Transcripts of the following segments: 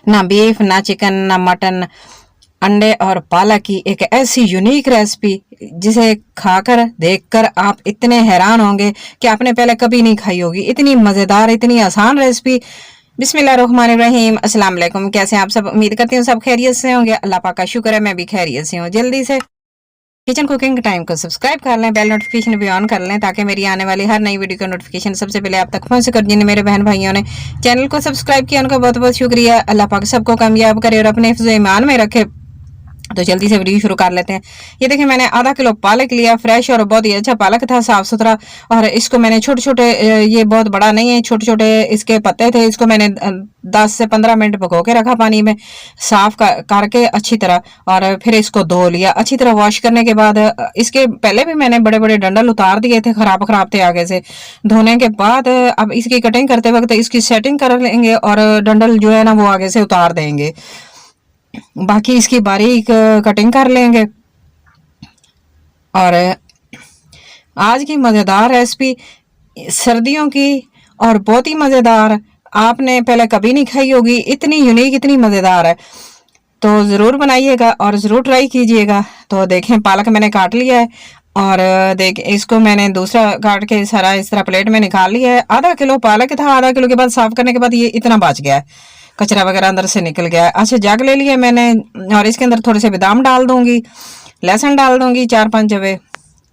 ना बीफ, ना चिकन, ना मटन, अंडे और पालक की एक ऐसी यूनिक रेसिपी जिसे खाकर देखकर आप इतने हैरान होंगे कि आपने पहले कभी नहीं खाई होगी। इतनी मज़ेदार, इतनी आसान रेसिपी। बिस्मिल्लाहिर्रहमानिर्रहीम। अस्सलाम वालेकुम। कैसे हैं आप सब? उम्मीद करती हूँ सब खैरियत से होंगे। अल्लाह पाक का शुक्र है मैं भी खैरियत से हूँ। जल्दी से किचन कुकिंग टाइम को सब्सक्राइब कर लें, बेल नोटिफिकेशन भी ऑन कर लें ताकि मेरी आने वाली हर नई वीडियो का नोटिफिकेशन सबसे पहले आप तक पहुंच सके। जिन मेरे बहन भाइयों ने चैनल को सब्सक्राइब किया उनका बहुत बहुत शुक्रिया। अल्लाह पाक सबको कामयाब करे और अपने हिफ्ज़ ईमान में रखे। तो जल्दी से वीडियो शुरू कर लेते हैं। ये देखिए मैंने आधा किलो पालक लिया, फ्रेश और बहुत ही अच्छा पालक था, साफ सुथरा। और इसको मैंने छोटे छोटे, ये बहुत बड़ा नहीं है, छोटे छोटे इसके पत्ते थे। इसको मैंने 10 से 15 मिनट भिगो के रखा पानी में, साफ करके अच्छी तरह। और फिर इसको धो लिया अच्छी तरह। वॉश करने के बाद इसके पहले भी मैंने बड़े बड़े डंडल उतार दिए थे, खराब खराब थे आगे से। धोने के बाद अब इसकी कटिंग करते वक्त इसकी सेटिंग कर लेंगे और डंडल जो है ना वो आगे से उतार देंगे। बाकी इसकी बारीक कटिंग कर लेंगे। और आज की मज़ेदार रेसिपी सर्दियों की और बहुत ही मज़ेदार, आपने पहले कभी नहीं खाई होगी। इतनी यूनिक, इतनी मज़ेदार है, तो ज़रूर बनाइएगा और ज़रूर ट्राई कीजिएगा। तो देखें पालक मैंने काट लिया है और देख इसको मैंने दूसरा काट के सारा इस तरह प्लेट में निकाल लिया है। आधा किलो पालक था, आधा किलो के बाद साफ़ करने के बाद ये इतना बच गया है, कचरा वगैरह अंदर से निकल गया है। अच्छा जग ले लिए मैंने और इसके अंदर थोड़े से बादाम डाल दूंगी, लहसुन डाल दूंगी 4-5 जवे,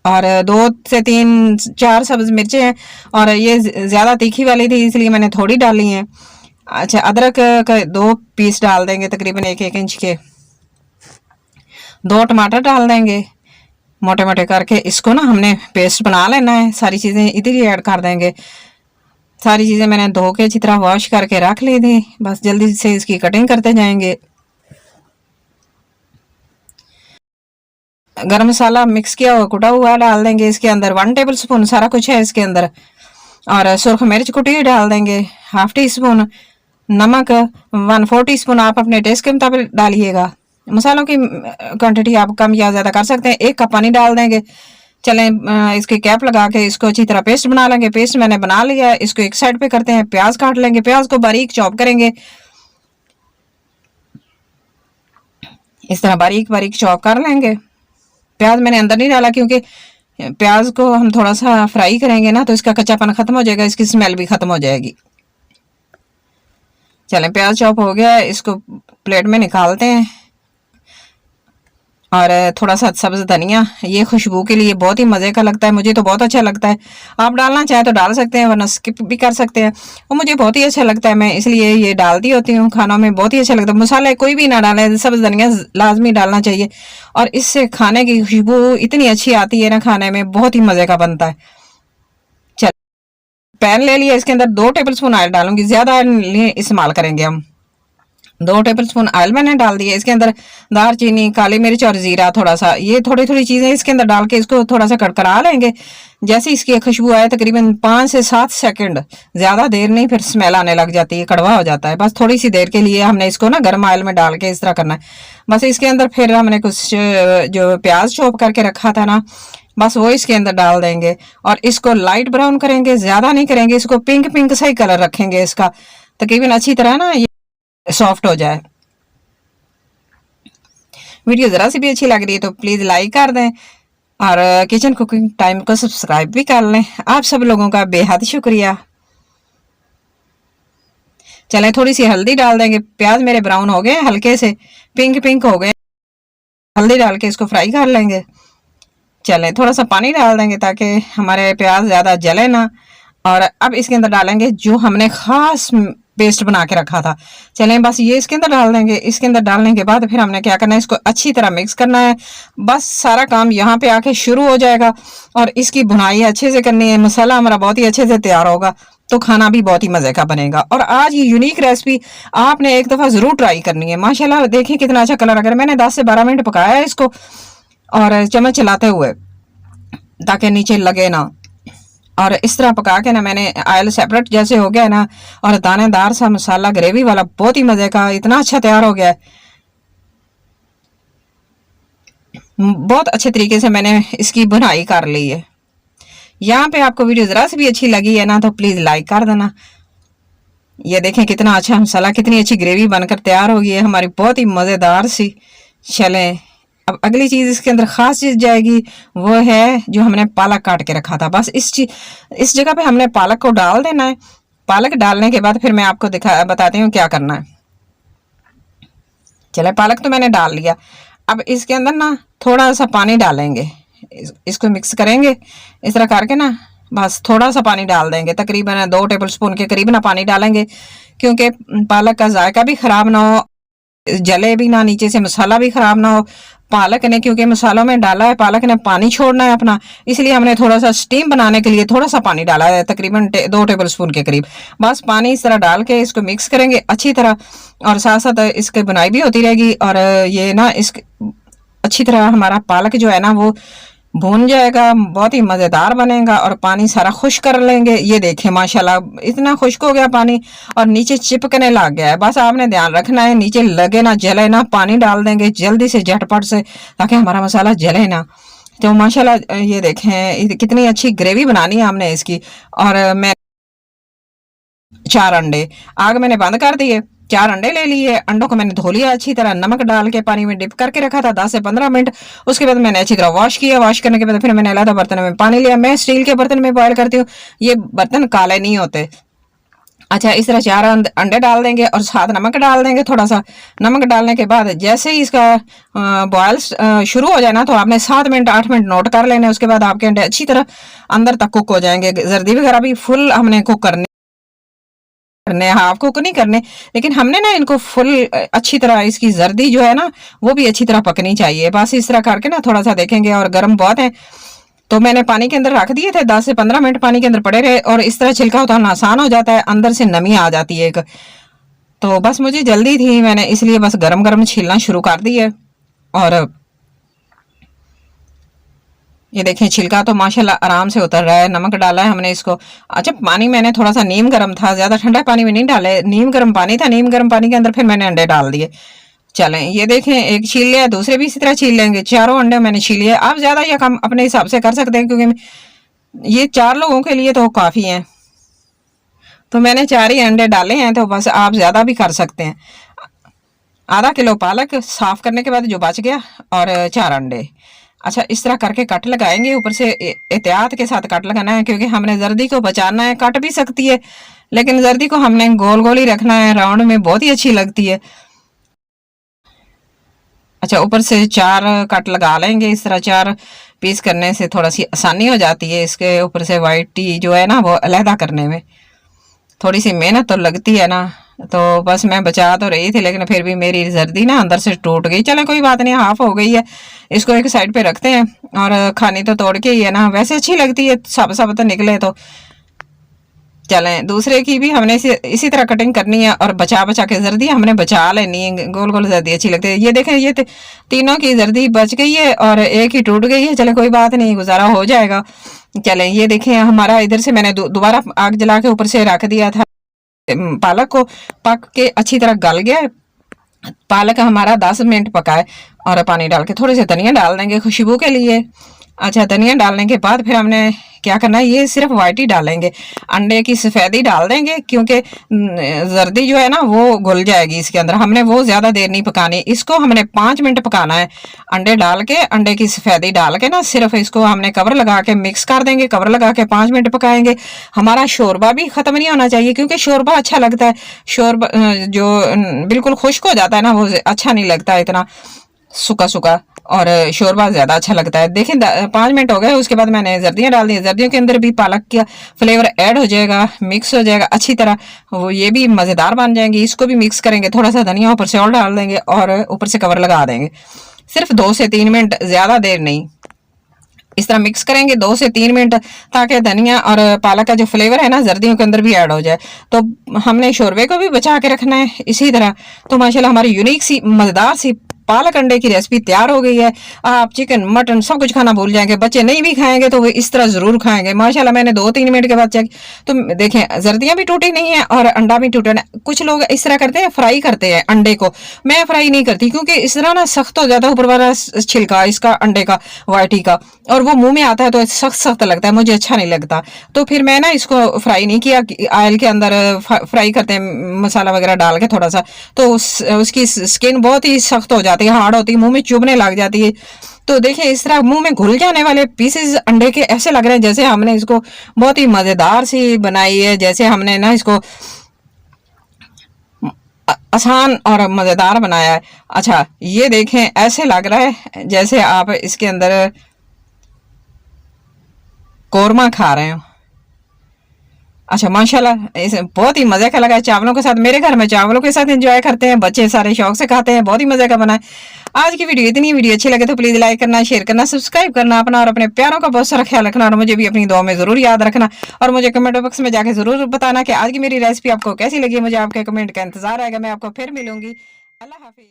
और 2 से 3-4 सब्ज मिर्चें हैं। और ये ज़्यादा तीखी वाली थी इसलिए मैंने थोड़ी डाली हैं। अच्छा अदरक का 2 पीस डाल देंगे, तकरीबन 1-1 इंच के। 2 टमाटर डाल देंगे मोटे मोटे करके। इसको ना हमने पेस्ट बना लेना है, सारी चीज़ें इधर ही ऐड कर देंगे। सारी चीज़ें मैंने धो के अच्छी तरह वॉश करके रख ली थी, बस जल्दी से इसकी कटिंग करते जाएंगे। गरम मसाला मिक्स किया हुआ कुटा हुआ डाल देंगे इसके अंदर, 1 टेबल स्पून, सारा कुछ है इसके अंदर। और सुरख मिर्च कुटी हुई डाल देंगे, 1/2 टीस्पून। नमक 1/4 टीस्पून, आप अपने टेस्ट के मुताबिक डालिएगा। मसालों की क्वांटिटी आप कम या ज़्यादा कर सकते हैं। 1 कप पानी डाल देंगे। चलें इसकी कैप लगा के इसको अच्छी तरह पेस्ट बना लेंगे। पेस्ट मैंने बना लिया है, इसको एक साइड पे करते हैं। प्याज काट लेंगे, प्याज को बारीक चॉप करेंगे, इस तरह बारीक बारीक चॉप कर लेंगे। प्याज मैंने अंदर नहीं डाला क्योंकि प्याज को हम थोड़ा सा फ्राई करेंगे ना तो इसका कच्चापन खत्म हो जाएगा, इसकी स्मेल भी खत्म हो जाएगी। चलें प्याज चॉप हो गया है, इसको प्लेट में निकालते हैं। और थोड़ा सा सब्ज़ धनिया, ये खुशबू के लिए बहुत ही मज़े का लगता है, मुझे तो बहुत अच्छा लगता है। आप डालना चाहें तो डाल सकते हैं वरना स्किप भी कर सकते हैं। और मुझे बहुत ही अच्छा लगता है, मैं इसलिए ये डालती होती हूँ खानों में, बहुत ही अच्छा लगता है। मसाला कोई भी ना डालें, सब्ज़ धनिया लाजमी डालना चाहिए और इससे खाने की खुशबू इतनी अच्छी आती है ना, खाने में बहुत ही मज़े का बनता है। चल पैन ले लिया, इसके अंदर 2 टेबल स्पून ऑयल डालूंगी, ज़्यादा इस्तेमाल करेंगे हम। 2 टेबल स्पून ऑयल मैंने डाल दिया। इसके अंदर दालचीनी, काली मिर्च और जीरा थोड़ा सा, ये थोड़ी थोड़ी चीज़ें इसके अंदर डाल के इसको थोड़ा सा कड़कड़ा लेंगे। जैसे इसकी खुशबू आए तकरीबन 5 से 7 सेकंड, ज़्यादा देर नहीं, फिर स्मेल आने लग जाती है, कड़वा हो जाता है। बस थोड़ी सी देर के लिए हमने इसको ना गर्म ऑयल में डाल के इस तरह करना है। बस इसके अंदर फिर हमने कुछ जो प्याज चॉप करके रखा था ना, बस वो इसके अंदर डाल देंगे और इसको लाइट ब्राउन करेंगे, ज़्यादा नहीं करेंगे। इसको पिंक पिंक सा ही कलर रखेंगे इसका, तकरीबन अच्छी तरह ना ये सॉफ्ट हो जाए। वीडियो ज़रा सी भी अच्छी लग रही है तो प्लीज़ लाइक कर दें और किचन कुकिंग टाइम को सब्सक्राइब भी कर लें। आप सब लोगों का बेहद शुक्रिया। चलें थोड़ी सी हल्दी डाल देंगे। प्याज मेरे ब्राउन हो गए, हल्के से पिंक पिंक हो गए, हल्दी डाल के इसको फ्राई कर लेंगे। चलें थोड़ा सा पानी डाल देंगे ताकि हमारे प्याज ज़्यादा जले ना। और अब इसके अंदर डालेंगे जो हमने ख़ास पेस्ट बना के रखा था। चलें बस ये इसके अंदर डाल देंगे। इसके अंदर डालने के बाद फिर हमने क्या करना है, इसको अच्छी तरह मिक्स करना है। बस सारा काम यहाँ पे आके शुरू हो जाएगा और इसकी भुनाई अच्छे से करनी है। मसाला हमारा बहुत ही अच्छे से तैयार होगा तो खाना भी बहुत ही मज़े का बनेगा। और आज ये यूनिक रेसिपी आपने एक दफ़ा ज़रूर ट्राई करनी है। माशाल्लाह देखिए कितना अच्छा कलर। अगर मैंने 10 से 12 मिनट पकाया है इसको और चम्मच चलाते हुए ताकि नीचे लगे ना, और इस तरह पका के ना मैंने ऑयल सेपरेट जैसे हो गया ना, और दानेदार सा मसाला ग्रेवी वाला बहुत ही मज़े का इतना अच्छा तैयार हो गया है। बहुत अच्छे तरीके से मैंने इसकी बुनाई कर ली है। यहाँ पे आपको वीडियो ज़रा सी भी अच्छी लगी है ना तो प्लीज़ लाइक कर देना। ये देखें कितना अच्छा मसाला, कितनी अच्छी ग्रेवी बनकर तैयार हो गई है हमारी, बहुत ही मज़ेदार सी। चलें अब अगली चीज़ इसके अंदर ख़ास चीज़ जाएगी, वो है जो हमने पालक काट के रखा था। बस इस जगह पे हमने पालक को डाल देना है। पालक डालने के बाद फिर मैं आपको बताती हूँ क्या करना है। चले पालक तो मैंने डाल लिया। अब इसके अंदर ना थोड़ा सा पानी डालेंगे, इसको मिक्स करेंगे इस तरह करके ना, बस थोड़ा सा पानी डाल देंगे, तकरीबन 2 टेबल स्पून के करीब ना पानी डालेंगे, क्योंकि पालक का जायका भी ख़राब ना हो, जले भी ना, नीचे से मसाला भी ख़राब ना हो। पालक ने क्योंकि मसालों में डाला है, पालक ने पानी छोड़ना है अपना, इसलिए हमने थोड़ा सा स्टीम बनाने के लिए थोड़ा सा पानी डाला है, तकरीबन 2 टेबल स्पून के करीब। बस पानी इस तरह डाल के इसको मिक्स करेंगे अच्छी तरह, और साथ साथ इसकी बुनाई भी होती रहेगी। और ये ना इस अच्छी तरह हमारा पालक जो है ना वो भून जाएगा, बहुत ही मज़ेदार बनेगा। और पानी सारा खुश्क कर लेंगे। ये देखें माशाल्लाह इतना खुश्क हो गया पानी, और नीचे चिपकने लग गया है। बस आपने ध्यान रखना है नीचे लगे ना, जले ना। पानी डाल देंगे जल्दी से झटपट से, ताकि हमारा मसाला जले ना। तो माशाल्लाह ये देखें कितनी अच्छी ग्रेवी बनानी है हमने इसकी। और मैं 4 अंडे, आग मैंने बंद कर दिए, 4 अंडे ले लिए। अंडों को मैंने धो लिया अच्छी तरह, नमक डाल के पानी में डिप करके रखा था 10 से 15 मिनट। उसके बाद मैंने अच्छी तरह वॉश किया। वॉश करने के बाद फिर मैंने अलग बर्तन में पानी लिया। मैं स्टील के बर्तन में बॉयल करती हूँ, ये बर्तन काले नहीं होते। अच्छा, इस तरह 4 अंडे डाल देंगे और साथ नमक डाल देंगे थोड़ा सा। नमक डालने के बाद जैसे ही इसका बॉयल शुरू हो जाए ना, तो आपने 7 मिनट 8 मिनट नोट कर लेने। उसके बाद आपके अंडे अच्छी तरह अंदर तक कुक हो जाएंगे। जर्दी वगैरह भी फुल हमने कुक करने, हाफ कुक नहीं करने, लेकिन हमने ना इनको फुल अच्छी तरह, इसकी जर्दी जो है ना वो भी अच्छी तरह पकनी चाहिए। बस इस तरह करके ना थोड़ा सा देखेंगे। और गर्म बहुत है, तो मैंने पानी के अंदर रख दिए थे, 10 से 15 मिनट पानी के अंदर पड़े रहे। और इस तरह छिलका उतारना आसान हो जाता है, अंदर से नमी आ जाती है एक। तो बस मुझे जल्दी थी, मैंने इसलिए बस गरम गरम छीलना शुरू कर दिया। और ये देखें छिलका तो माशाल्लाह आराम से उतर रहा है। नमक डाला है हमने इसको। अच्छा, पानी मैंने थोड़ा सा नीम गर्म था, ज़्यादा ठंडा पानी में नहीं डाले, नीम गर्म पानी था। नीम गर्म पानी के अंदर फिर मैंने अंडे डाल दिए। चलें ये देखें, एक छील लिया, दूसरे भी इसी तरह छील लेंगे। 4 अंडे मैंने छीले। आप ज़्यादा या कम अपने हिसाब से कर सकते हैं, क्योंकि ये 4 लोगों के लिए तो काफ़ी हैं। तो मैंने 4 ही अंडे डाले हैं, तो बस आप ज़्यादा भी कर सकते हैं। आधा किलो पालक साफ करने के बाद जो बच गया, और 4 अंडे। अच्छा, इस तरह करके कट लगाएंगे। ऊपर से एहतियात के साथ कट लगाना है, क्योंकि हमने जर्दी को बचाना है। कट भी सकती है, लेकिन जर्दी को हमने गोल गोल ही रखना है, राउंड में बहुत ही अच्छी लगती है। अच्छा, ऊपर से 4 कट लगा लेंगे। इस तरह 4 पीस करने से थोड़ा सी आसानी हो जाती है। इसके ऊपर से वाइट टी जो है ना वो अलहदा करने में थोड़ी सी मेहनत तो लगती है ना। तो बस मैं बचा तो रही थी, लेकिन फिर भी मेरी जर्दी ना अंदर से टूट गई। चले कोई बात नहीं, हाफ हो गई है, इसको एक साइड पे रखते हैं। और खानी तो तोड़ के ही है ना, वैसे अच्छी लगती है, सब सब तो निकले। तो चलें दूसरे की भी हमने इसी तरह कटिंग करनी है, और बचा बचा के जर्दी हमने बचा लेनी है। गोल गोल जर्दी अच्छी लगती है। ये देखें, ये तीनों की जर्दी बच गई है और एक ही टूट गई है। चले कोई बात नहीं, गुजारा हो जाएगा। चलें ये देखें, हमारा इधर से मैंने दोबारा आग जला के ऊपर से रख दिया था। पालक को पक के अच्छी तरह गल गया है। पालक हमारा 10 मिनट पका है। और पानी डाल के थोड़े से धनिया डाल देंगे खुशबू के लिए। अच्छा, धनिया डालने के बाद फिर हमने क्या करना है, ये सिर्फ वाइट ही डालेंगे, अंडे की सफ़ेदी डाल देंगे, क्योंकि जर्दी जो है ना वो घुल जाएगी इसके अंदर। हमने वो ज़्यादा देर नहीं पकानी, इसको हमने 5 मिनट पकाना है। अंडे डाल के, अंडे की सफ़ेदी डाल के ना सिर्फ इसको हमने कवर लगा के मिक्स कर देंगे। कवर लगा के 5 मिनट पकाएंगे। हमारा शोरबा भी ख़त्म नहीं होना चाहिए, क्योंकि शोरबा अच्छा लगता है। शोरबा जो बिल्कुल खुश्क हो जाता है ना, वो अच्छा नहीं लगता इतना सूखा सूखा, और शोरबा ज़्यादा अच्छा लगता है। देखें 5 मिनट हो गए, उसके बाद मैंने जर्दियाँ डाल दी। जर्दियों के अंदर भी पालक का फ्लेवर ऐड हो जाएगा, मिक्स हो जाएगा अच्छी तरह, वो ये भी मज़ेदार बन जाएंगी। इसको भी मिक्स करेंगे, थोड़ा सा धनिया ऊपर से और डाल देंगे, और ऊपर से कवर लगा देंगे। सिर्फ 2 से 3 मिनट, ज़्यादा देर नहीं। इस तरह मिक्स करेंगे 2 से 3 मिनट, ताकि धनिया और पालक का जो फ्लेवर है ना जर्दियों के अंदर भी ऐड हो जाए। तो हमने शोरबे को भी बचा के रखना है इसी तरह। तो माशाल्लाह हमारी यूनिक सी मज़ेदार सी पालक अंडे की रेसिपी तैयार हो गई है। आप चिकन मटन सब कुछ खाना भूल जाएंगे। बच्चे नहीं भी खाएंगे तो वो इस तरह जरूर खाएंगे। माशाल्लाह मैंने 2-3 मिनट के बाद चेक तो देखें जर्दियां भी टूटी नहीं है और अंडा भी टूटा नहीं। कुछ लोग इस तरह करते हैं, फ्राई करते हैं अंडे को। मैं फ्राई नहीं करती क्योंकि इस तरह ना सख्त हो जाता है ऊपर वाला छिलका इसका अंडे का वाइटी का, और वो मुंह में आता है तो सख्त सख्त लगता है, मुझे अच्छा नहीं लगता। तो फिर मैं ना इसको फ्राई नहीं किया, ऑयल के अंदर फ्राई करते हैं मसाला वगैरह डाल के थोड़ा सा, तो उसकी स्किन बहुत ही सख्त हो जाती है, हार्ड होती है, मुंह में चुभने लग जाती है। तो देखिए इस तरह मुंह में घुल जाने वाले पीसेस अंडे के ऐसे लग रहे हैं जैसे हमने इसको बहुत ही मजेदार सी बनाई है, जैसे हमने ना इसको आसान और मजेदार बनाया है। अच्छा ये देखें ऐसे लग रहा है जैसे आप इसके अंदर कोरमा खा रहे हो। अच्छा माशाल्लाह इस बहुत ही मजे का लगा चावलों के साथ। मेरे घर में चावलों के साथ एंजॉय करते हैं, बच्चे सारे शौक से खाते हैं, बहुत ही मजे का बना है। आज की वीडियो इतनी, वीडियो अच्छी लगे तो प्लीज लाइक करना, शेयर करना, सब्सक्राइब करना, अपना और अपने प्यारों का बहुत सारा ख्याल रखना, और मुझे भी अपनी दुआ में जरूर याद रखना, और मुझे कमेंट बॉक्स में जाके जरूर बताना कि आज की मेरी रेसिपी आपको कैसी लगी। मुझे आपके कमेंट का इंतजार रहेगा। मैं आपको फिर मिलूंगी। अल्लाह हाफिज।